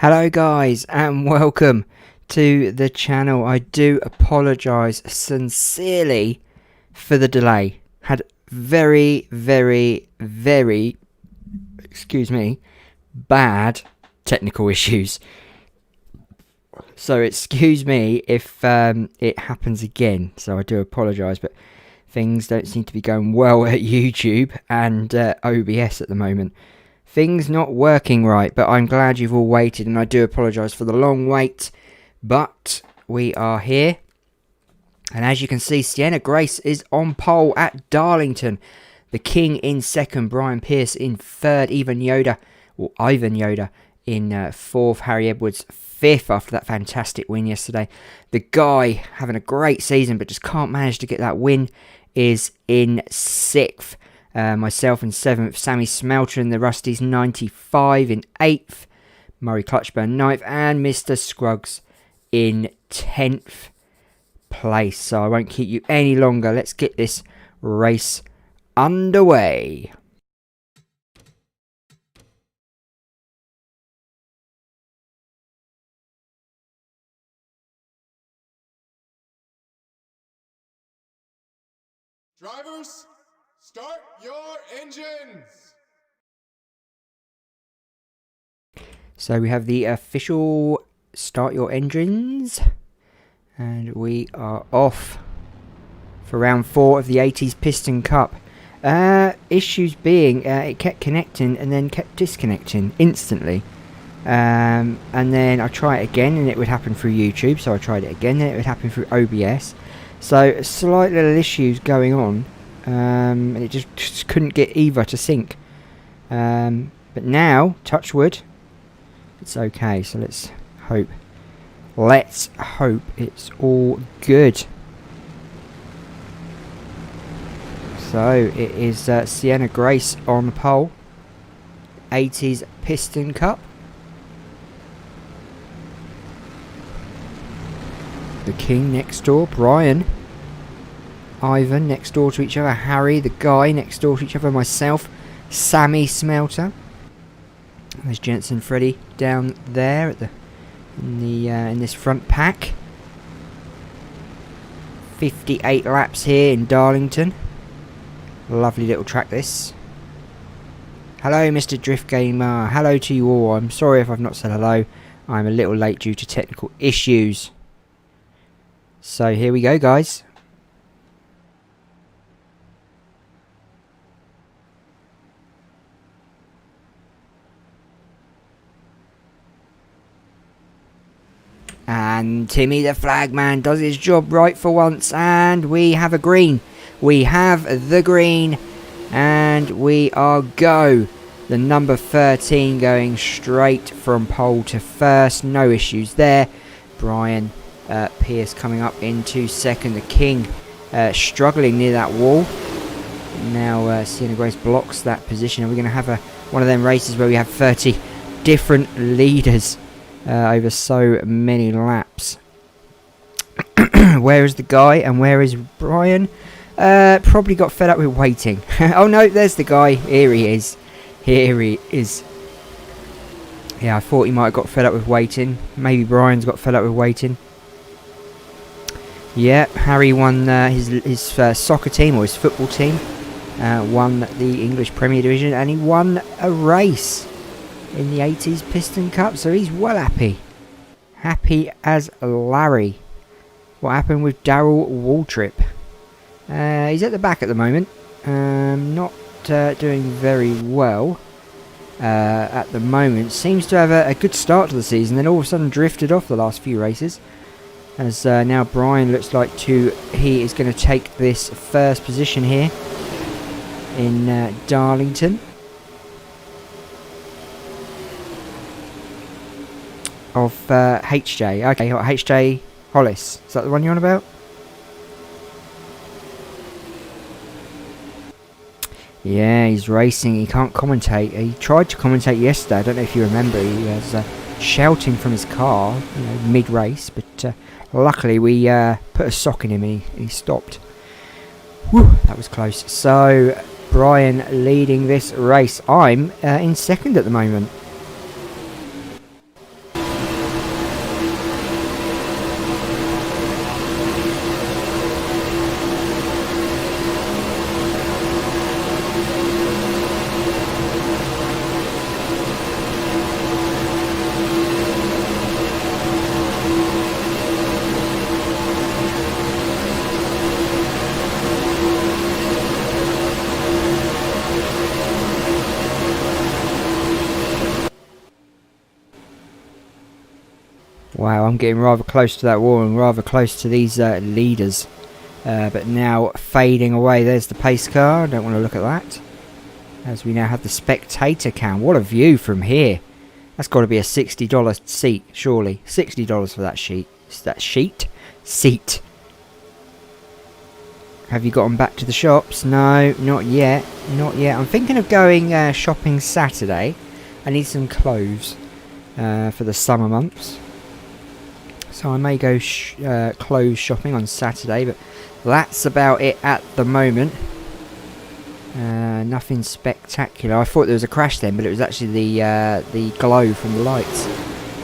Hello guys and welcome to the channel. I do apologise sincerely for the delay. Had very excuse me, bad technical issues. So excuse me if it happens again. So I do apologise, but things don't seem to be going well at YouTube and OBS at the moment. Things not working right, but I'm glad you've all waited, and I do apologise for the long wait, but we are here. And as you can see, Sienna Grace is on pole at Darlington. The King in second, Brian Pierce in third, Ivan Yoda in fourth, Harry Edwards fifth after that fantastic win yesterday. The guy having a great season but just can't manage to get that win is in sixth. Myself in 7th, Sammy Smelter in the Rusties 95 in 8th, Murray Clutchburn 9th, and Mr. Scruggs in 10th place. So I won't keep you any longer. Let's get this race underway. Drivers, start your engines! So we have the official start your engines. And we are off for round 4 of the 80s Piston Cup. Issues being, it kept connecting and then kept disconnecting instantly. And then I try it again and it would happen through YouTube. So I tried it again, then it would happen through OBS. So slight little issues going on. And it just couldn't get either to sync. But now, touch wood, it's okay. So let's hope. Let's hope it's all good. So it is Sienna Grace on pole. 80s Piston Cup. The King next door, Brian. Ivan next door to each other, Harry, the guy next door to each other, myself, Sammy Smelter. There's Jensen Freddy down there at the in this front pack. 58 laps here in Darlington. Lovely little track this. Hello Mr. Drift Gamer, hello to you all. I'm sorry if I've not said hello. I'm a little late due to technical issues. So here we go guys. And Timmy the Flagman does his job right for once, and we have a green. We have the green, and we are go. The number 13 going straight from pole to first, no issues there. Brian Pierce coming up into second. The King struggling near that wall. Now Sienna Grace blocks that position, and we're going to have one of them races where we have 30 different leaders. Over so many laps. Where is the guy and where is Brian? Probably got fed up with waiting. Oh no, there's the guy. Here he is. Here he is. Yeah, I thought he might have got fed up with waiting. Maybe Brian's got fed up with waiting. Yeah, Harry won his soccer team or his football team. Won the English Premier Division, and he won a race in the 80s Piston Cup, so he's well happy. Happy as Larry. What happened with Darryl Waltrip? He's at the back at the moment. Not doing very well at the moment. Seems to have a good start to the season, then all of a sudden drifted off the last few races. As now Brian looks like he is going to take this first position here in Darlington. Of HJ. Okay, HJ Hollis. Is that the one you're on about? Yeah, he's racing. He can't commentate. He tried to commentate yesterday. I don't know if you remember. He was shouting from his car, mid-race. But luckily we put a sock in him and he stopped. Whew, that was close. So, Brian leading this race. I'm in second at the moment. I'm getting rather close to that wall and rather close to these leaders. But now fading away. There's the pace car. I don't want to look at that. As we now have the spectator cam. What a view from here. That's got to be a $60 seat, surely. $60 for that sheet. Seat. Have you gotten back to the shops? No, not yet. I'm thinking of going shopping Saturday. I need some clothes for the summer months. So I may go clothes shopping on Saturday, but that's about it at the moment. Nothing spectacular. I thought there was a crash then, but it was actually the glow from the lights.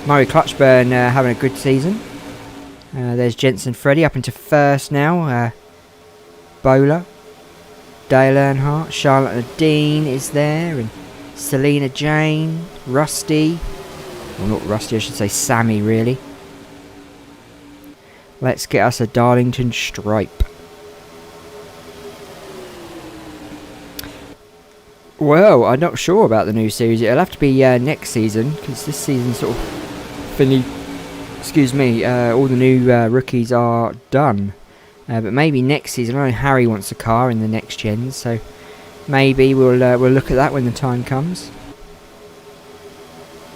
Murray Clutchburn having a good season. There's Jensen Freddy up into first now. Bowler, Dale Earnhardt, Charlotte Nadine is there, and Selena Jane, Rusty. Well, not Rusty, I should say Sammy, really. Let's get us a Darlington stripe. Well, I'm not sure about the new series. It'll have to be next season, because this season sort of finished. Excuse me, all the new rookies are done. But maybe next season. I know Harry wants a car in the next gen, so maybe we'll look at that when the time comes.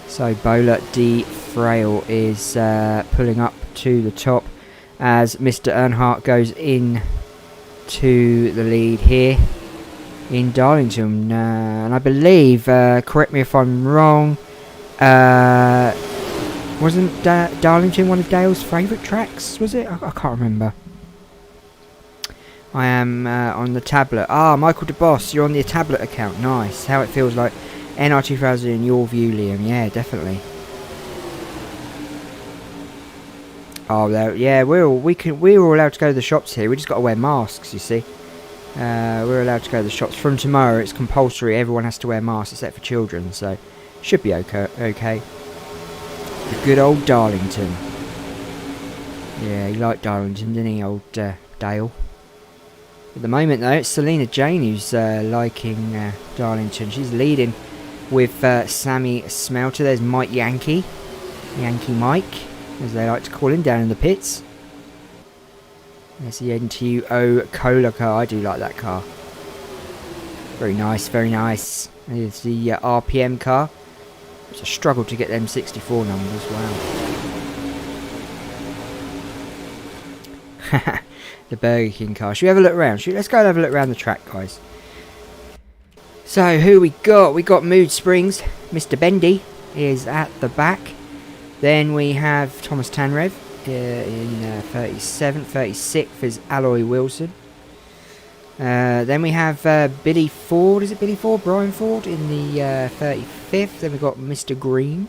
So Bowler D. Frail is pulling up to the top as Mr. Earnhardt goes in to the lead here in Darlington. And I believe, correct me if I'm wrong, wasn't Darlington one of Dale's favourite tracks, was it? I can't remember. I am on the tablet. Michael DeBoss, you're on the tablet account. Nice. How it feels like NR2000 in your view, Liam. Yeah, definitely. Oh, there. Yeah, we're all allowed to go to the shops here. We just got to wear masks, you see. We're allowed to go to the shops from tomorrow. It's compulsory. Everyone has to wear masks except for children, so should be okay. The good old Darlington. Yeah, he liked Darlington, didn't he, old Dale? At the moment, though, it's Selena Jane who's liking Darlington. She's leading with Sammy Smelter. There's Mike Yankee Mike, as they like to call him, down in the pits. There's the NTO Cola car. I do like that car. Very nice, very nice. There's the RPM car. It's a struggle to get them 64 numbers. Wow. The Burger King car. Should we have a look around? Let's go and have a look around the track, guys. So, who we got? We got Mood Springs. Mr. Bendy is at the back. Then we have Thomas Tanrev in 37th. 36th is Alloy Wilson. Then we have Billy Ford. Is it Billy Ford? Brian Ford in the 35th. Then we've got Mr. Green.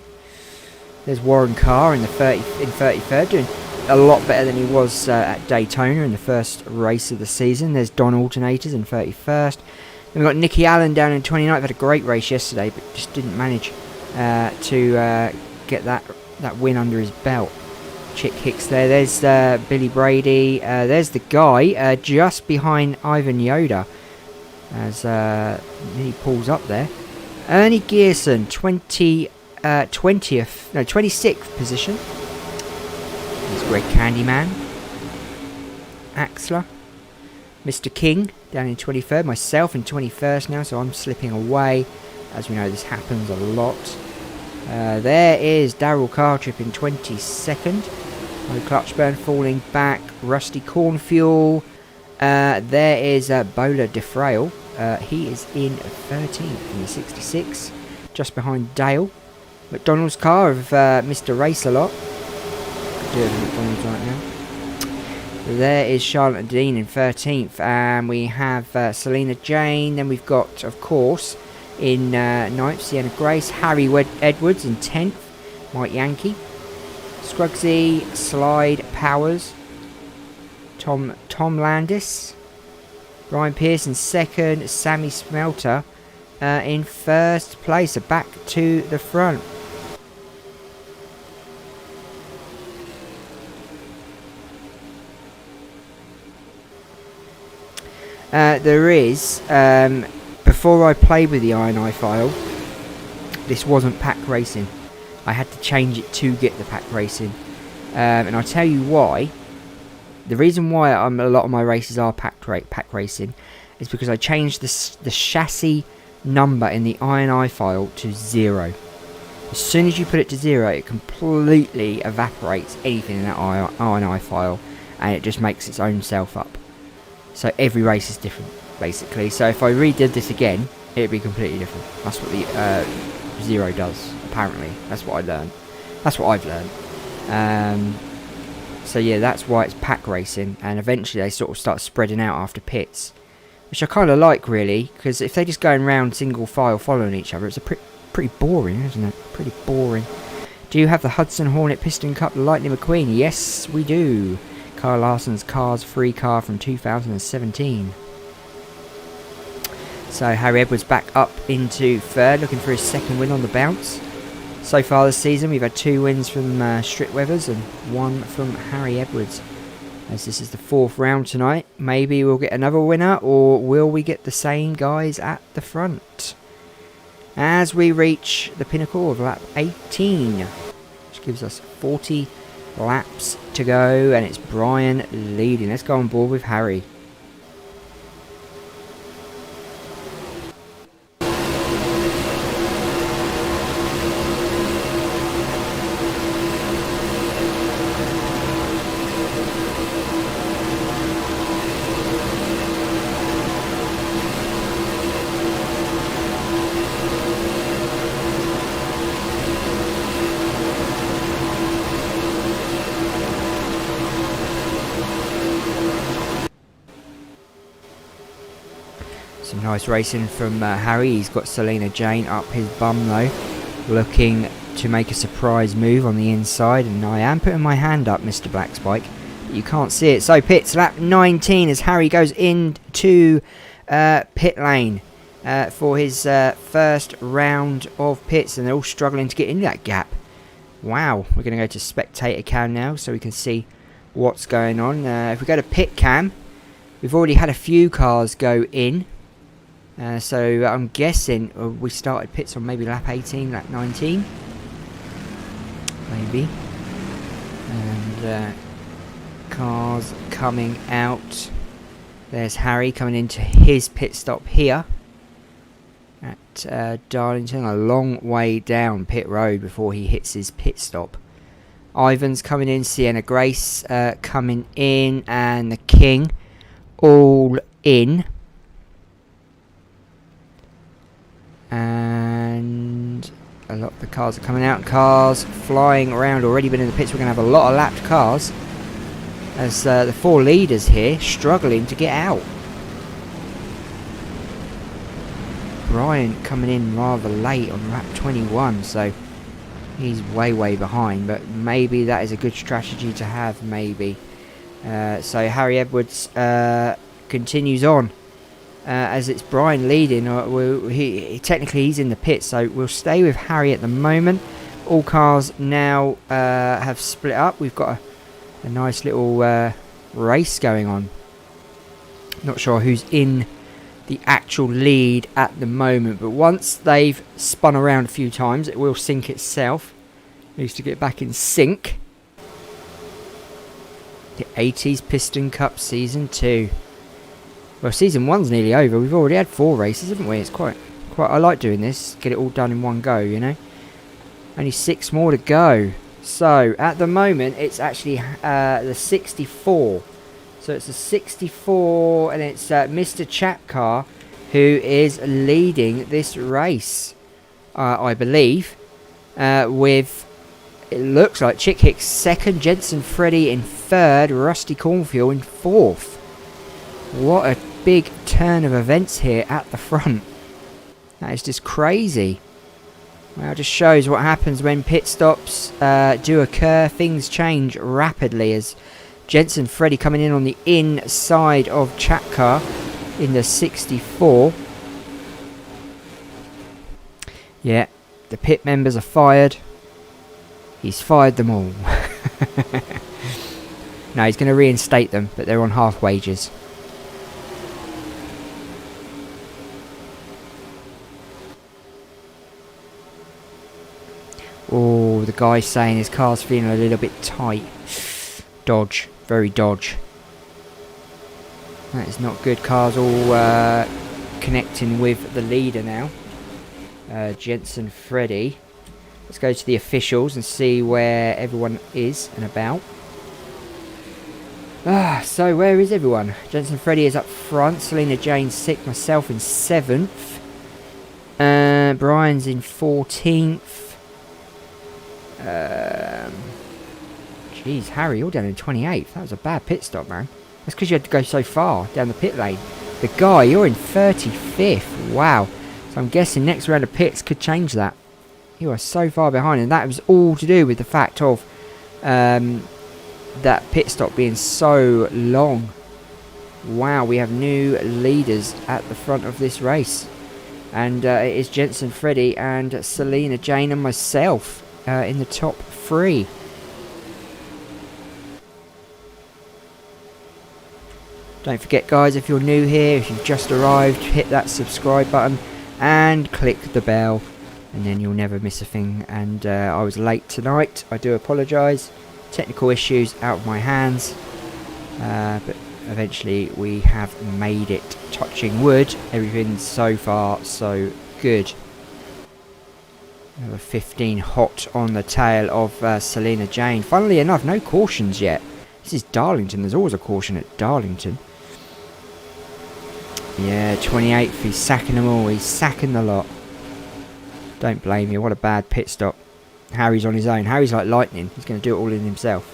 There's Warren Carr in 33rd, doing a lot better than he was at Daytona in the first race of the season. There's Don Alternators in 31st. Then we've got Nicky Allen down in 29th. Had a great race yesterday, but just didn't manage to get that win under his belt. Chick Hicks there. There's Billy Brady. There's the guy just behind Ivan Yoda as he pulls up there. Ernie Gearson, 26th position. There's Greg Candyman. Axler. Mr. King down in 23rd. Myself in 21st now, so I'm slipping away. As we know, this happens a lot. There is Darrell Cartrip in 22nd. Clutchburn falling back. Rusty Cornfuel. There is Bowler DeFrail. He is in 13th in the 66. Just behind Dale. McDonald's car of Mr. Race-A-Lot. Doing McDonald's right now. There is Charlotte Dean in 13th. And we have Selena Jane. Then we've got, of course, in 9th, Sienna Grace. Harry Edwards in 10th. Mike Yankee. Scruggsy, Slide, Powers. Tom Landis. Ryan Pierce in 2nd. Sammy Smelter in 1st place. So back to the front. There is, before I played with the INI file, this wasn't pack racing. I had to change it to get the pack racing. And I'll tell you why. The reason why a lot of my races are pack racing is because I changed the chassis number in the INI file to 0. As soon as you put it to 0, it completely evaporates anything in that INI file, and it just makes its own self up. So every race is different, basically. So if I redid this again, it'd be completely different. That's what the 0 does, apparently. That's what I learned. That's what I've learned. So yeah, that's why it's pack racing, and eventually they sort of start spreading out after pits, which I kind of like, really, because if they're just going round single file following each other, it's a pretty boring, isn't it? Pretty boring. Do you have the Hudson Hornet Piston Cup Lightning McQueen? Yes, we do. Kyle Larson's Cars free car from 2017. So Harry Edwards back up into third, looking for his second win on the bounce. So far this season, we've had 2 wins from Strick Weathers and 1 from Harry Edwards. As this is the 4th round tonight, maybe we'll get another winner, or will we get the same guys at the front? As we reach the pinnacle of lap 18, which gives us 40 laps to go, and it's Brian leading. Let's go on board with Harry. Some nice racing from Harry. He's got Selena Jane up his bum though, looking to make a surprise move on the inside, and I am putting my hand up, Mr. Black Spike, but you can't see it. So pits lap 19 as Harry goes into pit lane for his first round of pits, and they're all struggling to get into that gap. Wow, we're going to go to spectator cam now so we can see what's going on. If we go to pit cam, we've already had a few cars go in. So I'm guessing we started pits on maybe lap 18, lap 19. Maybe. And cars coming out. There's Harry coming into his pit stop here at Darlington. A long way down pit road before he hits his pit stop. Ivan's coming in, Sienna Grace coming in, and the King all in. And a lot of the cars are coming out. Cars flying around, already been in the pits. We're going to have a lot of lapped cars as the 4 leaders here struggling to get out. Brian coming in rather late on lap 21, so he's way behind, but maybe that is a good strategy to have, maybe. So Harry Edwards continues on. As it's Brian leading, technically he's in the pit, so we'll stay with Harry at the moment. All cars now have split up. We've got a nice little race going on. Not sure who's in the actual lead at the moment, but once they've spun around a few times, it will sync itself. Needs to get back in sync. The 80s Piston Cup Season 2. Well, Season 1's nearly over. We've already had 4 races, haven't we? It's quite. I like doing this. Get it all done in one go, you know. Only 6 more to go. So, at the moment, it's actually the 64. So, it's the 64, and it's Mr. Chapcar who is leading this race, I believe, with, it looks like, Chick Hicks 2nd, Jensen Freddy in 3rd, Rusty Cornfield in 4th. What a big turn of events here at the front. That is just crazy. Well, it just shows what happens when pit stops do occur. Things change rapidly as Jensen Freddy coming in on the inside of Chapcar in the 64. Yeah, the pit members are fired. He's fired them all. No, he's going to reinstate them, but they're on half wages. Oh, the guy's saying his car's feeling a little bit tight. Dodge. Very dodge. That is not good. Cars all connecting with the leader now. Jensen Freddy. Let's go to the officials and see where everyone is and about. So where is everyone? Jensen Freddy is up front. Selena Jane 6th. Myself in 7th. Brian's in 14th. Jeez, Harry, you're down in 28th. That was a bad pit stop, man. That's because you had to go so far down the pit lane. The guy, you're in 35th. Wow. So I'm guessing next round of pits could change that. You are so far behind, and that was all to do with the fact of that pit stop being so long. Wow, we have new leaders at the front of this race. And it is Jensen Freddy and Selena Jane and myself in the top 3. Don't forget, guys, if you're new here, if you've just arrived, hit that subscribe button and click the bell, and then you'll never miss a thing. And I was late tonight. I do apologise. Technical issues out of my hands. But eventually we have made it. Touching wood. Everything's so far so good. Number 15 hot on the tail of Selena Jane. Funnily enough, no cautions yet. This is Darlington. There's always a caution at Darlington. Yeah, 28th. He's sacking them all. He's sacking the lot. Don't blame you. What a bad pit stop. Harry's on his own. Harry's like lightning. He's going to do it all in himself.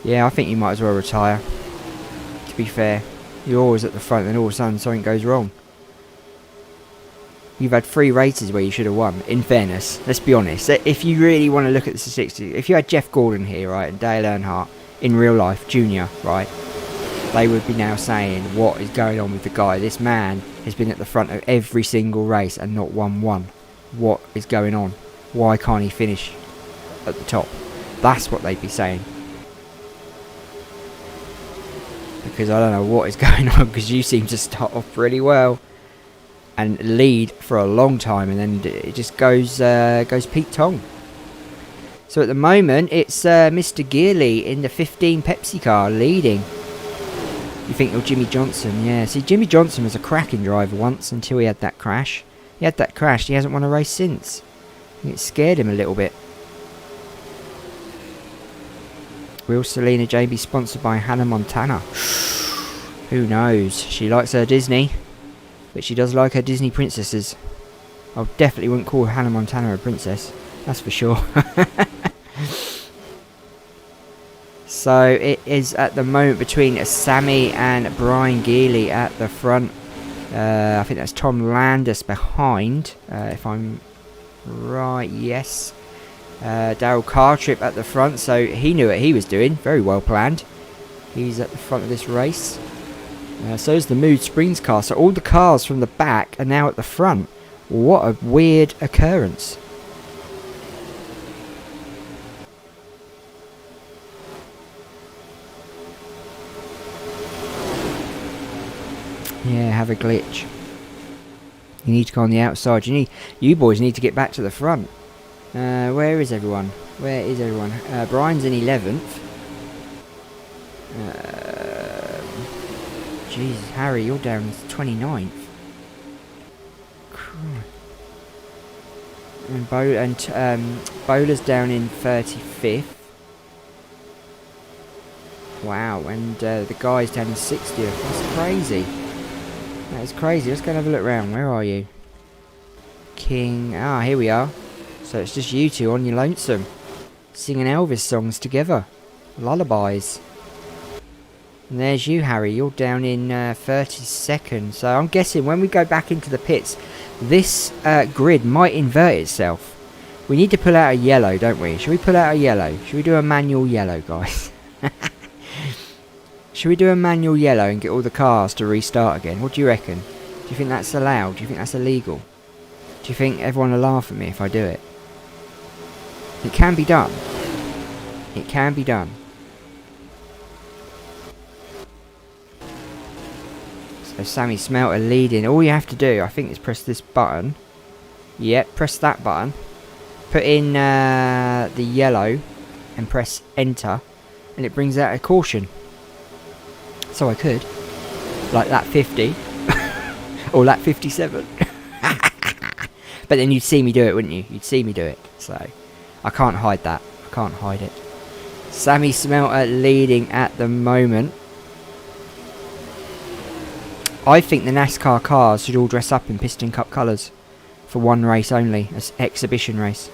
Yeah, I think you might as well retire. To be fair. You're always at the front and all of a sudden something goes wrong. You've had 3 races where you should have won. In fairness, let's be honest. If you really want to look at the 60s, if you had Jeff Gordon here, right, and Dale Earnhardt in real life, Junior, right, they would be now saying, what is going on with the guy? This man has been at the front of every single race and not won one. What is going on? Why can't he finish at the top? That's what they'd be saying. Because I don't know what is going on, because you seem to start off pretty well and lead for a long time, and then it just goes Pete Tong. So at the moment it's Mr. Gearley in the 15 Pepsi car leading. You think you're Jimmy Johnson? Yeah, see, Jimmy Johnson was a cracking driver once until he had that crash. He had that crash, he hasn't won a race since. It scared him a little bit. Will Selena Jane be sponsored by Hannah Montana? Who knows? She likes her Disney, but she does like her Disney princesses. I definitely wouldn't call Hannah Montana a princess, that's for sure. So it is at the moment between Sammy and Brian Gearley at the front. I think that's Tom Landis behind, if I'm right, yes. Daryl Cartrip at the front, so he knew what he was doing. Very well planned. He's at the front of this race. So is the Mood Springs car. So all the cars from the back are now at the front. What a weird occurrence. Yeah, have a glitch. You need to go on the outside. You boys need to get back to the front. Where is everyone? Where is everyone? Brian's in 11th. Jesus, Harry, you're down 29th. And Bowler's down in 35th. Wow, and the guy's down in 60th. That's crazy. That is crazy. Let's go and have a look around. Where are you? King. Ah, here we are. So it's just you two on your lonesome, singing Elvis songs together. Lullabies. And there's you, Harry. You're down in 32nd. So I'm guessing when we go back into the pits, this grid might invert itself. We need to pull out a yellow, don't we? Should we pull out a yellow? Should we do a manual yellow, guys? Should we do a manual yellow and get all the cars to restart again? What do you reckon? Do you think that's allowed? Do you think that's illegal? Do you think everyone will laugh at me if I do it? It can be done. It can be done. So Sammy Smelter leading. All you have to do, I think, is press this button. Yep, press that button. put in the yellow and press enter, and it brings out a caution. So I could, like lap 50 or lap 57. But then you'd see me do it, wouldn't you? You'd see me do it. So I can't hide that. I can't hide it. Sammy Smelter leading at the moment. I think the NASCAR cars should all dress up in Piston Cup colours for one race only, as exhibition race.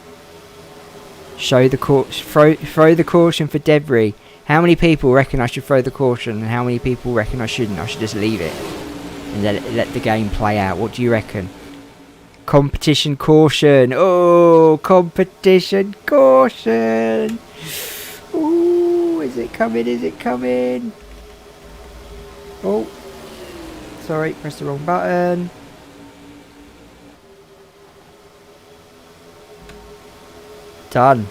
Show the throw the caution for debris. How many people reckon I should throw the caution, and how many people reckon I shouldn't? I should just leave it and let the game play out. What do you reckon? Competition caution. Oh, competition caution. Ooh, is it coming? Is it coming? Oh, sorry, pressed the wrong button. Done.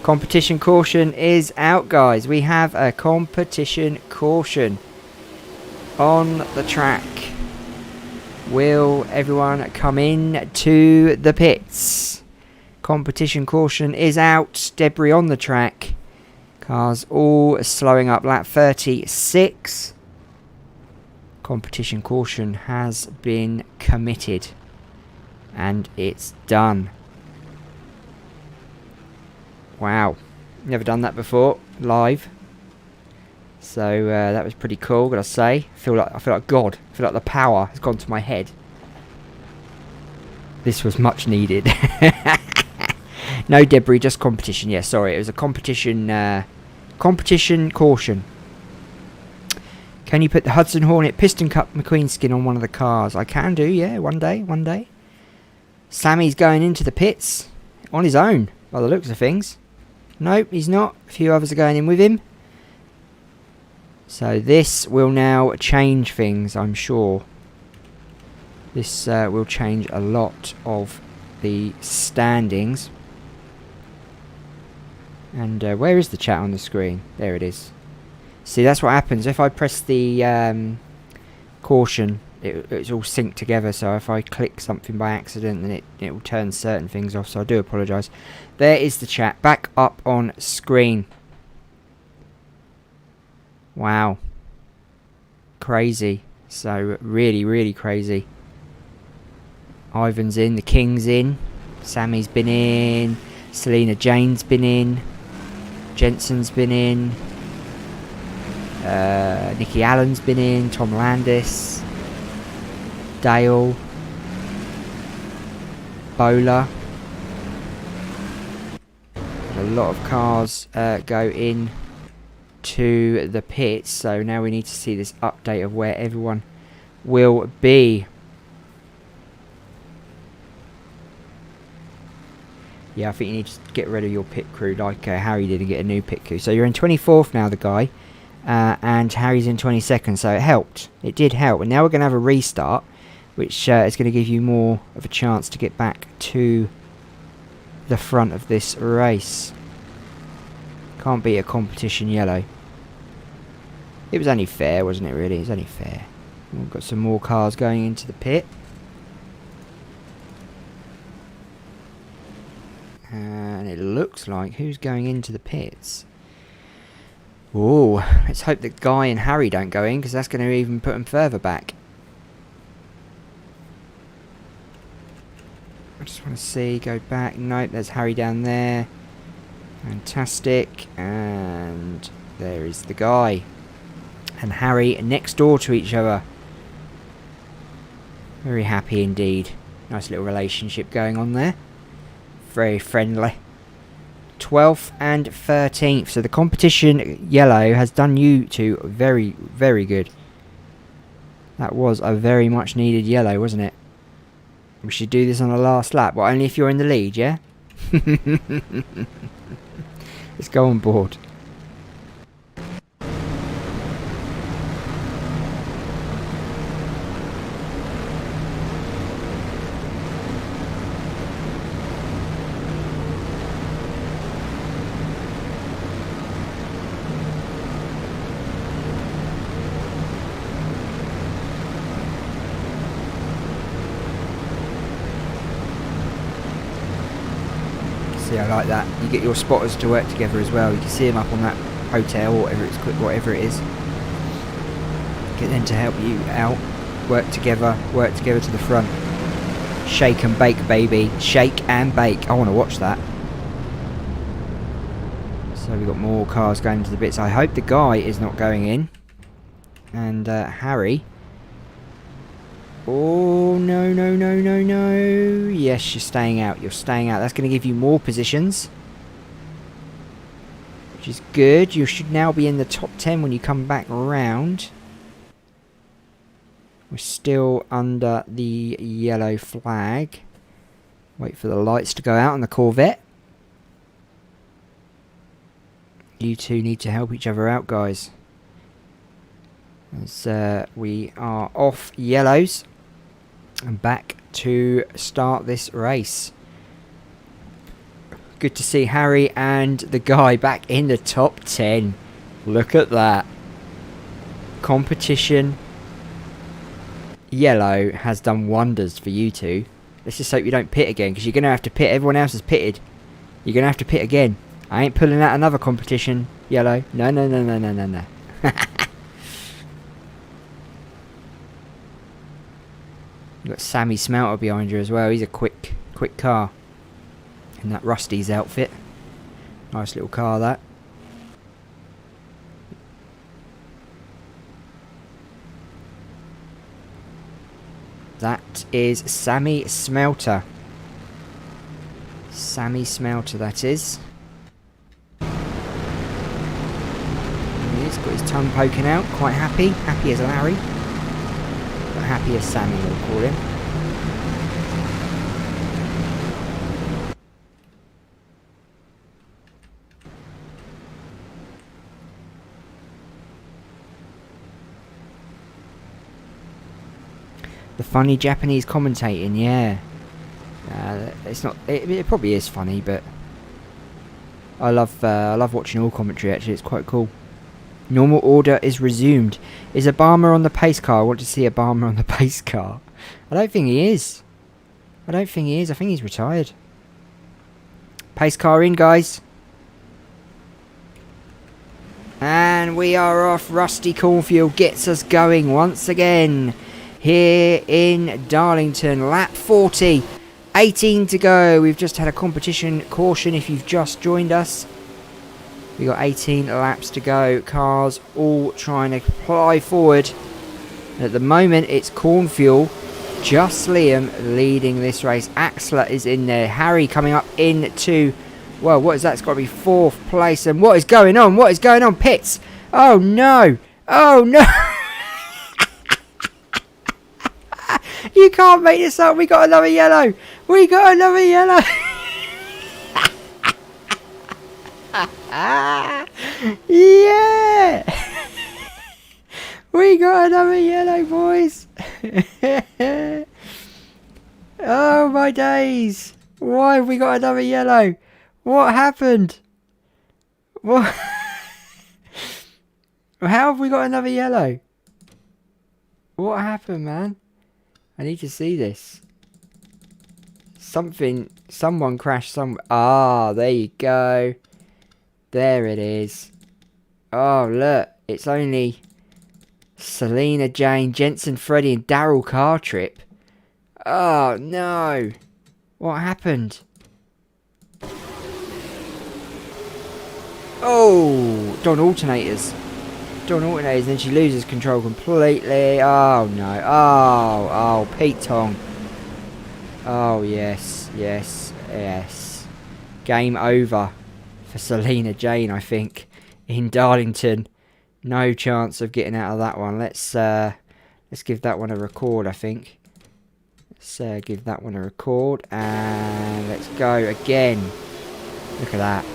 Competition caution is out, guys. We have a competition caution on the track. Will everyone come in to the pits? Competition caution is out. Debris on the track. Cars all slowing up. Lap 36. Competition caution has been committed. And it's done. Wow. Never done that before. Live. So that was pretty cool, gotta say. I feel like God. I feel like the power has gone to my head. This was much needed. No debris, just competition. Yeah, sorry, it was a competition. Competition caution. Can you put the Hudson Hornet Piston Cup McQueen skin on one of the cars? I can do, yeah. One day. Sammy's going into the pits on his own, by the looks of things. Nope, he's not. A few others are going in with him. So this will now change things, I'm sure. This will change a lot of the standings. And where is the chat on the screen? There it is. See, that's what happens. If I press the caution, it's all synced together. So if I click something by accident, then it will turn certain things off. So I do apologise. There is the chat. Back up on screen. Wow. Crazy. So, really, really crazy. Ivan's in. The King's in. Sammy's been in. Selena Jane's been in. Jensen's been in. Nicky Allen's been in. Tom Landis. Dale. Bowler. A lot of cars go in to the pits, so now we need to see this update of where everyone will be. Yeah, I think you need to get rid of your pit crew like Harry did and get a new pit crew. So you're in 24th now, the guy, and Harry's in 22nd, so it helped. It did help, and now we're going to have a restart, which is going to give you more of a chance to get back to the front of this race. Can't beat a competition yellow. It was only fair, wasn't it, really? It was only fair. We've got some more cars going into the pit. And it looks like who's going into the pits? Oh, let's hope that Guy and Harry don't go in, because that's going to even put them further back. I just want to see, go back. Nope, there's Harry down there. Fantastic. And there is the Guy and Harry next door to each other. Very happy indeed. Nice little relationship going on there. Very friendly. 12th and 13th. So the competition yellow has done you two very, very good. That was a very much needed yellow, wasn't it? We should do this on the last lap. Well, only if you're in the lead, yeah? Let's go on board. See, I like that. You get your spotters to work together as well. You can see them up on that hotel or whatever it is. Get them to help you out. Work together to the front. Shake and bake, baby. Shake and bake. I want to watch that. So we've got more cars going into the bits. I hope the guy is not going in. And Harry. Oh, no, no, no, no, no. Yes, you're staying out. You're staying out. That's going to give you more positions. Which is good. You should now be in the top 10 when you come back around. We're still under the yellow flag. Wait for the lights to go out on the Corvette. You two need to help each other out, guys. As we are off yellows. And back to start this race. Good to see Harry and the guy back in the top 10. Look at that. Competition yellow has done wonders for you two. Let's just hope you don't pit again, because you're going to have to pit. Everyone else has pitted. You're going to have to pit again. I ain't pulling out another competition yellow. No, no, no, no, no, no, no. You've got Sammy Smelter behind you as well. He's a quick car. In that Rusty's outfit. Nice little car, that. That is Sammy Smelter. Sammy Smelter, that is. He's got his tongue poking out. Quite happy. Happy as Larry. But happy as Sammy, we'll call him. The funny Japanese commentating, yeah. It's not. It probably is funny, but I love watching all commentary. Actually, it's quite cool. Normal order is resumed. Is Obama on the pace car? I want to see Obama on the pace car. I don't think he is. I don't think he is. I think he's retired. Pace car in, guys. And we are off. Rusty Cornfield gets us going once again. Here in Darlington. Lap 40. 18 to go. We've just had a competition caution if you've just joined us. We got 18 laps to go. Cars all trying to fly forward. At the moment, it's Cornfuel, just Liam leading this race. Axler is in there. Harry coming up into, well, what is that? It's got to be 4th place. And what is going on? What is going on? Pits. Oh no. Oh no. You can't make this up. We got another yellow. We got another yellow. Yeah. We got another yellow, boys. Oh my days. Why have we got another yellow? What happened? What? How have we got another yellow? What happened, man? I need to see this. Someone crashed Ah, there you go. There it is. Oh, look. It's only Selena, Jane, Jensen, Freddie and Daryl car trip. Oh, no. What happened? Oh, Don alternators. And then she loses control completely. Oh no. Oh, Pete Tong. Oh yes. Game over for Selena Jane, I think, in Darlington. No chance of getting out of that one. Let's give that one a record, I think. Let's give that one a record and let's go again. Look at that.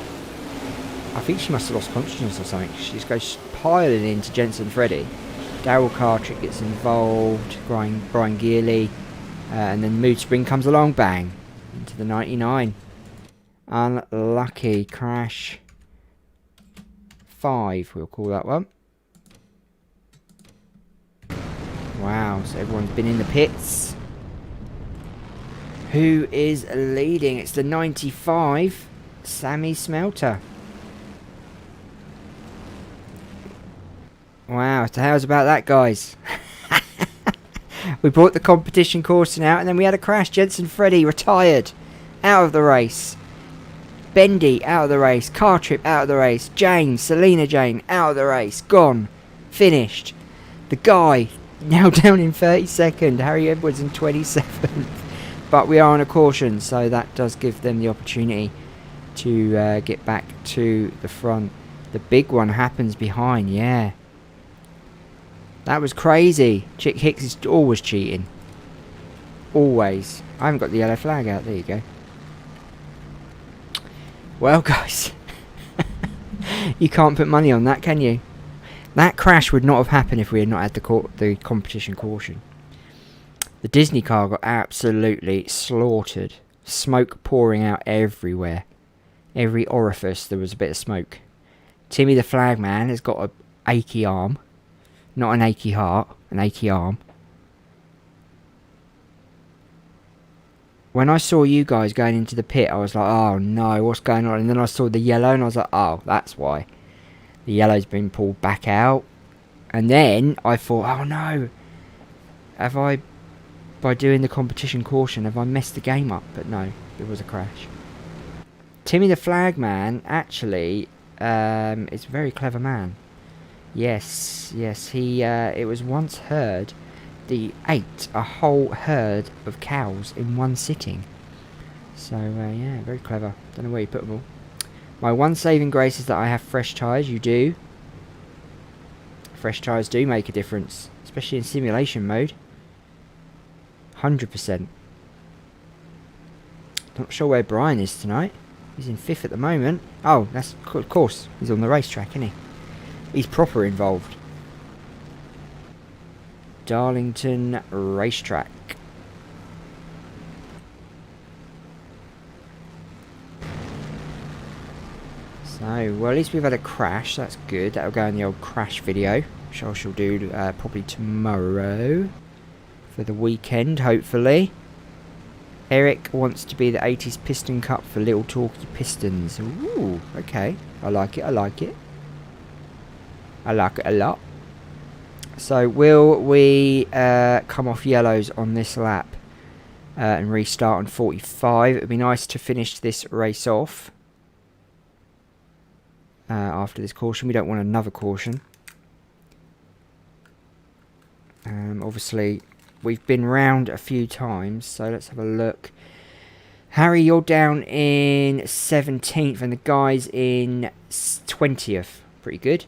I think she must have lost consciousness or something. She just goes piling into Jensen Freddy. Daryl Cartrick gets involved. Brian Gearley. And then Mood Spring comes along. Bang. Into the 99. Unlucky. Crash 5. We'll call that one. Wow. So everyone's been in the pits. Who is leading? It's the 95. Sammy Smelter. Wow, so how's about that, guys? We brought the competition caution out and then we had a crash. Jensen Freddy retired. Out of the race. Bendy out of the race. Car Trip out of the race. Jane, Selena Jane out of the race. Gone. Finished. The guy now down in 32nd. Harry Edwards in 27th. But we are on a caution, so that does give them the opportunity to get back to the front. The big one happens behind, yeah. That was crazy. Chick Hicks is always cheating. Always. I haven't got the yellow flag out. There you go. Well, guys. You can't put money on that, can you? That crash would not have happened if we had not had the competition caution. The Disney car got absolutely slaughtered. Smoke pouring out everywhere. Every orifice there was a bit of smoke. Timmy the Flagman has got an achy arm. Not an achy heart, an achy arm. When I saw you guys going into the pit, I was like, oh no, what's going on? And then I saw the yellow and I was like, oh, that's why. The yellow's been pulled back out. And then I thought, oh no. Have I, by doing the competition caution, have I messed the game up? But no, it was a crash. Timmy the Flagman actually is a very clever man. Yes, he, it was once heard he ate a whole herd of cows in one sitting. So, yeah, very clever. Don't know where you put them all. My one saving grace is that I have fresh tyres. You do. Fresh tyres do make a difference, especially in simulation mode. 100%. Not sure where Brian is tonight. He's in 5th at the moment. Oh, that's, of course, he's on the racetrack, isn't he? He's proper involved. Darlington racetrack. So, well, at least we've had a crash. That's good. That'll go in the old crash video, which I shall do probably tomorrow for the weekend, hopefully. Eric wants to be the 80s Piston Cup for Little Talky Pistons. Ooh, okay. I like it. I like it. I like it a lot. So will we come off yellows on this lap and restart on 45? It would be nice to finish this race off after this caution. We don't want another caution. Obviously, we've been round a few times, so let's have a look. Harry, you're down in 17th and the guy's in 20th. Pretty good.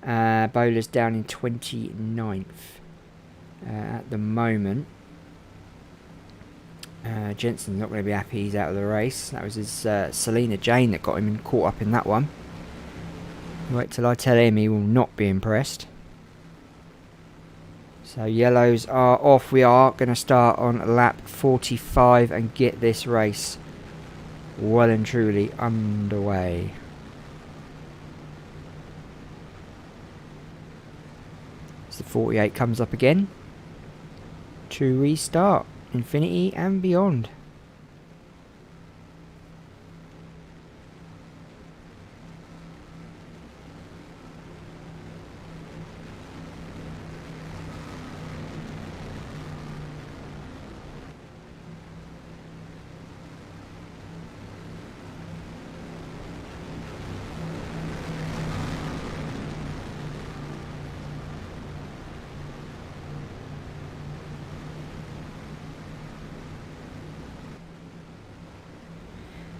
Bowler's down in 29th at the moment. Jensen's not going to be happy he's out of the race. That was his Selena Jane that got him caught up in that one. Wait till I tell him, he will not be impressed. So yellows are off. We are going to start on lap 45 and get this race well and truly underway. The 48 comes up again to restart infinity and beyond.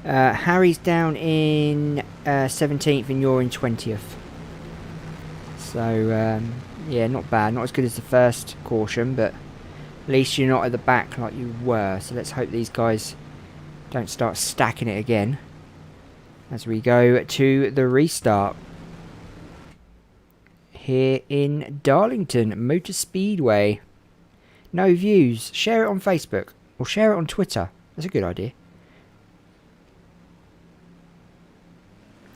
Harry's down in 17th and you're in 20th. So, yeah, not bad. Not as good as the first caution, but at least you're not at the back like you were. So let's hope these guys don't start stacking it again as we go to the restart here in Darlington Motor Speedway. No views. Share it on Facebook or share it on Twitter. That's a good idea.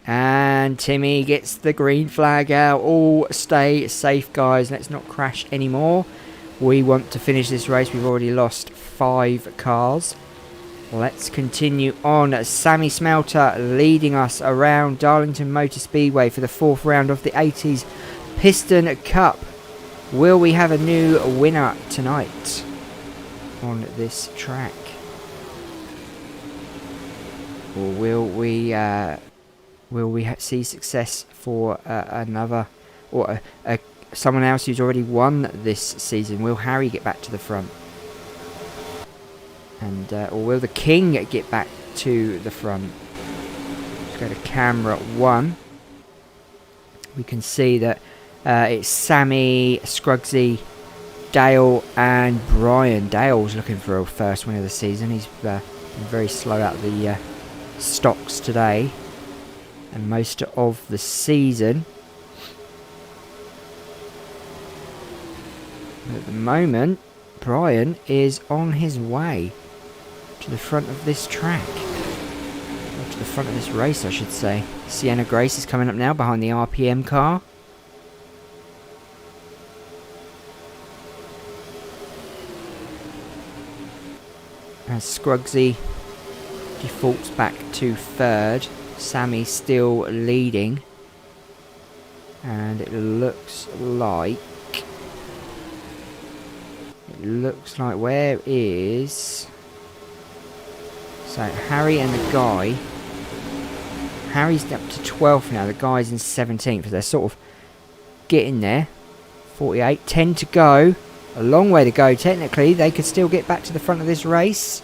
And Timmy gets the green flag out. All stay safe, guys. Let's not crash anymore. We want to finish this race. We've already lost 5 cars. let's continue on. Sammy Smelter leading us around Darlington Motor Speedway for the 4th round of the 80s Piston Cup. Will we have a new winner tonight on this track? Or will we see success for another, or someone else who's already won this season? Will Harry get back to the front? And or will the King get back to the front? Let's go to camera 1. We can see that it's Sammy, Scrugsy, Dale and Brian. Dale's looking for a first win of the season. He's been very slow out of the stocks today and most of the season. At the moment, Brian is on his way to the front of this track. Or to the front of this race, I should say. Sienna Grace is coming up now behind the RPM car. As Scrugsy defaults back to 3rd. Sammy still leading. And it looks like... where is... So Harry and the guy... Harry's up to 12th now. The guy's in 17th. They're sort of getting there. 48. 10 to go. A long way to go. Technically, they could still get back to the front of this race.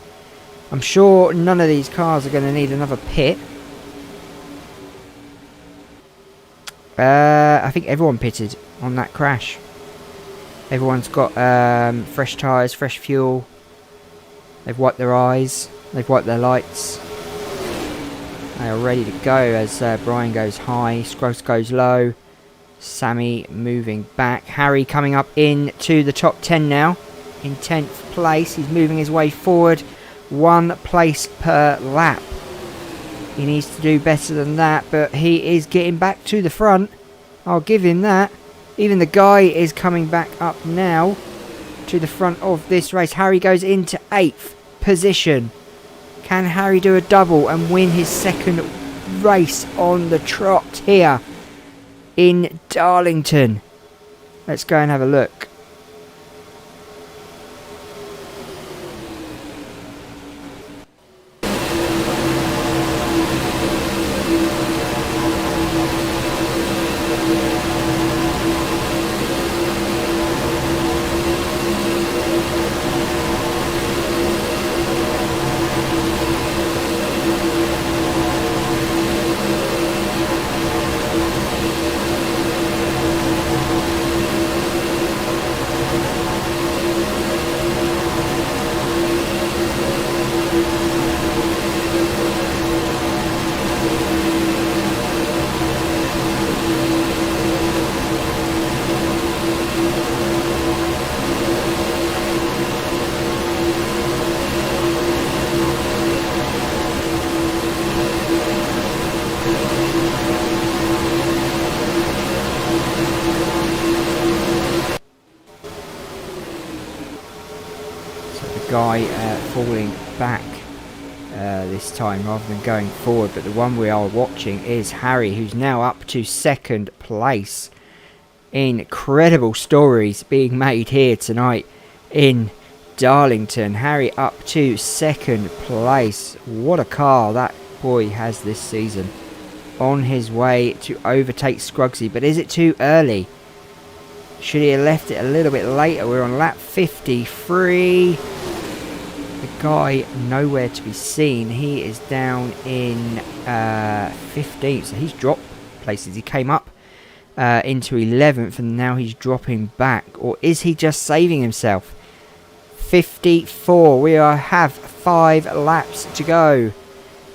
I'm sure none of these cars are going to need another pit. I think everyone pitted on that crash. Everyone's got fresh tyres, fresh fuel. They've wiped their eyes. They've wiped their lights. They are ready to go as Brian goes high. Scruggs goes low. Sammy moving back. Harry coming up into the top 10 now. In 10th place. He's moving his way forward. 1 place per lap. He needs to do better than that, but he is getting back to the front. I'll give him that. Even the guy is coming back up now to the front of this race. Harry goes into 8th position. Can Harry do a double and win his 2nd race on the trot here in Darlington? Let's go and have a look. Guy falling back this time rather than going forward, but the one we are watching is Harry, who's now up to 2nd place. Incredible stories being made here tonight in Darlington. Harry up to 2nd place. What a car that boy has this season. On his way to overtake Scrugsy, but is it too early? Should he have left it a little bit later? We're on lap 53. The guy nowhere to be seen. He is down in 15th, so he's dropped places. He came up into 11th and now he's dropping back. Or is he just saving himself? 54. We have 5 laps to go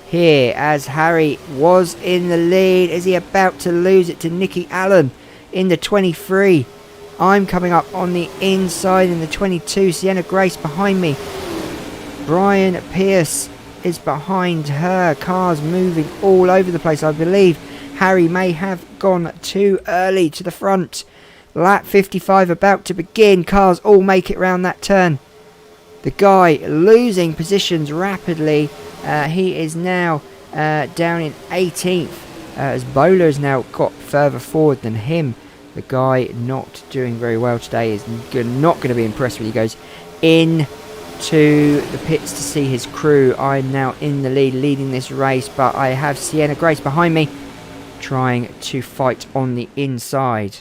here as Harry was in the lead. Is he about to lose it to Nicky Allen in the 23? I'm coming up on the inside in the 22. Sienna Grace behind me. Brian Pierce is behind her. Cars moving all over the place. I believe Harry may have gone too early to the front. Lap 55 about to begin. Cars all make it round that turn. The guy losing positions rapidly. He is now down in 18th. As Bowler's now got further forward than him. The guy not doing very well today is not going to be impressed when he goes in to the pits to see his crew. I'm now in the lead, leading this race, but I have Sienna Grace behind me, trying to fight on the inside.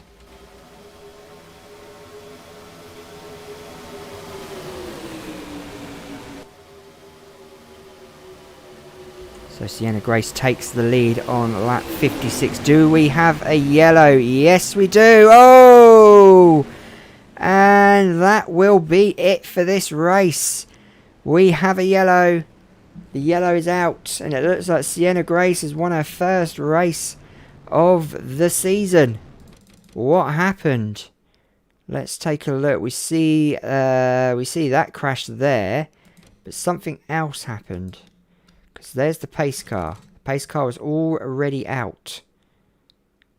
So Sienna Grace takes the lead on lap 56. Do we have a yellow? Yes, we do. Oh! And that will be it for this race. We have a yellow. The yellow is out. And it looks like Sienna Grace has won her first race of the season. What happened? Let's take a look. We see that crash there. But something else happened. So there's the pace car. The pace car was already out.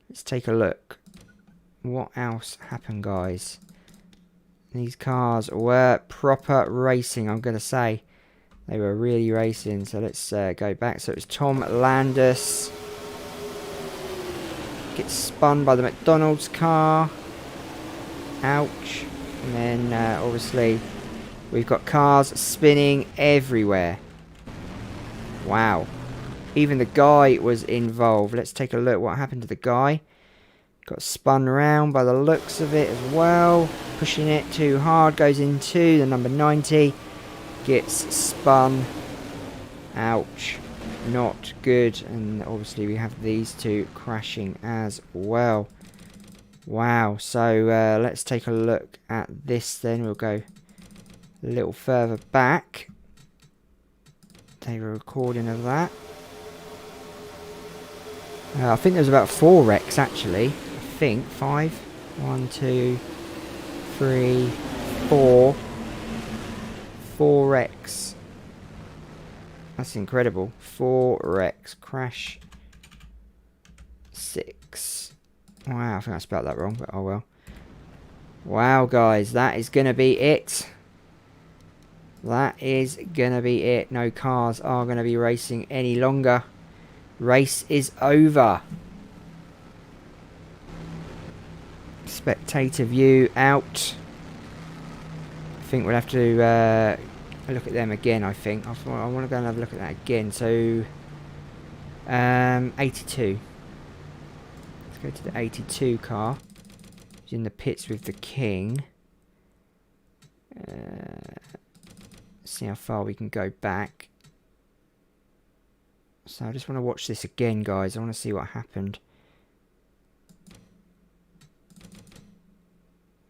Let's take a look. What else happened, guys? These cars were proper racing, I'm going to say. They were really racing. So let's go back. So it was Tom Landis. Gets spun by the McDonald's car. Ouch. And then, obviously, we've got cars spinning everywhere. Wow. Even the guy was involved. Let's take a look what happened to the guy. Got spun round by the looks of it as well. Pushing it too hard. Goes into the number 90. Gets spun. Ouch. Not good. And obviously we have these two crashing as well. Wow. So let's take a look at this then. We'll go a little further back. Take a recording of that. I think there's about 4 wrecks actually. I think 5. 1, 2, 3, 4. 4 wrecks. That's incredible. 4 wrecks. Crash 6. Wow, I think I spelled that wrong, but oh well. Wow, guys, that is going to be it. That is going to be it. No cars are going to be racing any longer. Race is over. Spectator view out. I think we'll have to look at them again, I think. I want to go and have a look at that again. So, 82. Let's go to the 82 car. He's in the pits with the king. See how far we can go back. So I just want to watch this again, guys. I want to see what happened.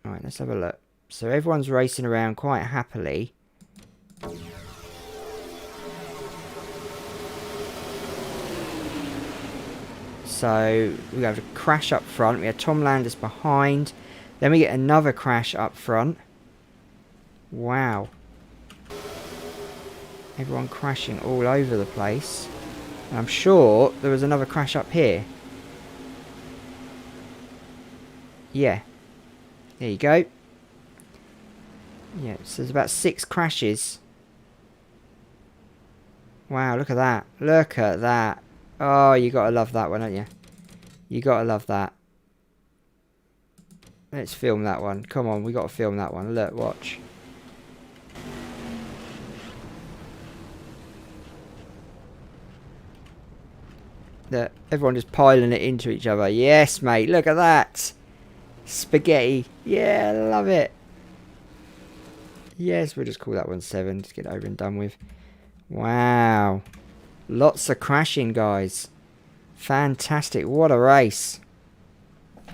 Alright, let's have a look. So everyone's racing around quite happily. So we have a crash up front. We had Tom Landis behind. Then we get another crash up front. Wow. Everyone crashing all over the place. And I'm sure there was another crash up here. Yeah. There you go. Yeah, so there's about 6 crashes. Wow, look at that. Look at that. Oh, you gotta love that one, don't you? You gotta love that. Let's film that one. Come on, we gotta film that one. Look, watch. That everyone just piling it into each other. Yes, mate. Look at that. Spaghetti. Yeah, love it. Yes, we'll just call that one 7. Just get it over and done with. Wow. Lots of crashing, guys. Fantastic. What a race.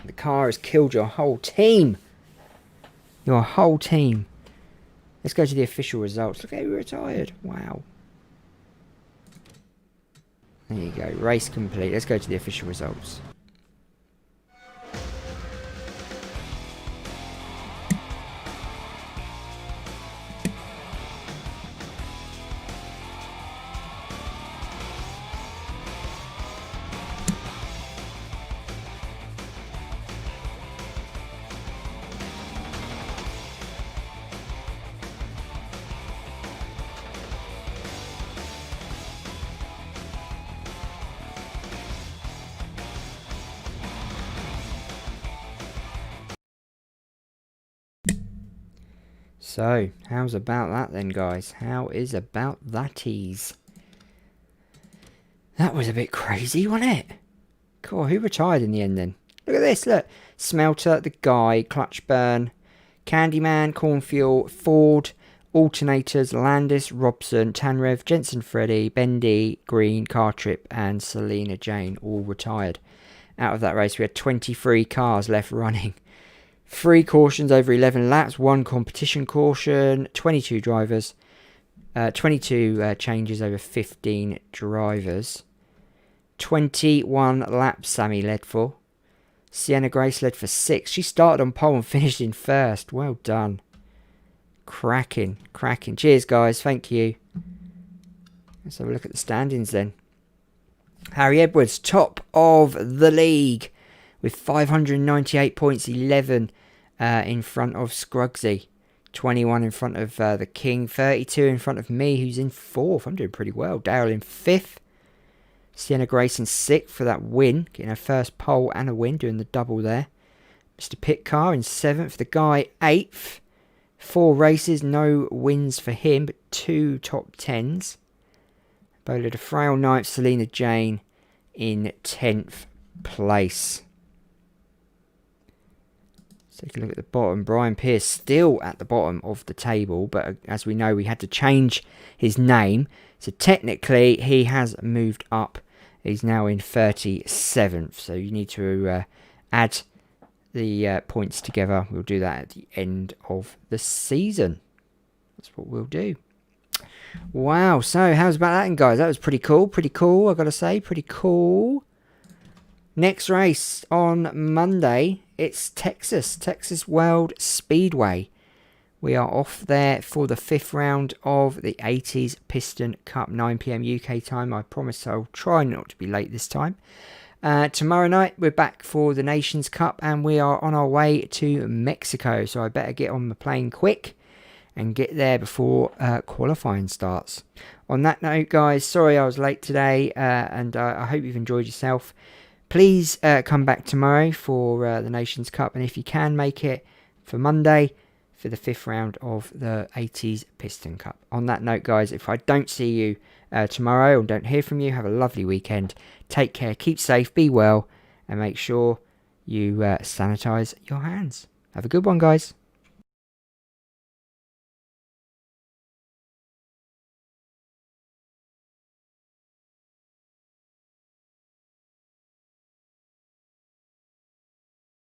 The car has killed your whole team. Your whole team. Let's go to the official results. Look how we retired. Wow. There you go. Race complete. Let's go to the official results. So, how's about that then, guys? How is about that-ease? That was a bit crazy, wasn't it? Cool, who retired in the end then? Look at this, look. Smelter, The Guy, Clutchburn, Candyman, Cornfuel, Ford, Alternators, Landis, Robson, Tanrev, Jensen Freddy, Bendy, Green, Cartrip, and Selena Jane all retired. Out of that race, we had 23 cars left running. 3 cautions over 11 laps, 1 competition caution, 22 drivers, 22 changes over 15 drivers. 21 laps Sammy led for. Sienna Grace led for 6. She started on pole and finished in first. Well done. Cracking. Cheers, guys. Thank you. Let's have a look at the standings then. Harry Edwards, top of the league with 598 points, 11 in front of Scrugsy, 21 in front of the King, 32 in front of me, who's in 4th. I'm doing pretty well. Dale in 5th. Sienna Grace in 6th for that win, getting her first pole and a win, doing the double there. Mr. Pitcar in 7th. The Guy 8th. 4 races, no wins for him, but 2 top 10s. Bola de Frail 9th. Selena Jane in 10th place. Let's take a look at the bottom. Brian Pierce still at the bottom of the table, but as we know, we had to change his name. So technically, he has moved up. He's now in 37th. So you need to add the points together. We'll do that at the end of the season. That's what we'll do. Wow. So how's about that, guys? That was pretty cool. I've got to say, pretty cool. Next race on Monday, it's Texas World Speedway. We are off there for the 5th round of the 80s Piston Cup, 9 PM UK time. I promise I'll try not to be late this time. Tomorrow night, we're back for the Nations Cup, and we are on our way to Mexico. So I better get on the plane quick and get there before qualifying starts. On that note, guys, sorry I was late today, and I hope you've enjoyed yourself. Please come back tomorrow for the Nations Cup, and if you can make it for Monday for the 5th round of the 80s Piston Cup. On that note, guys, if I don't see you tomorrow or don't hear from you, have a lovely weekend. Take care, keep safe, be well, and make sure you sanitize your hands. Have a good one, guys.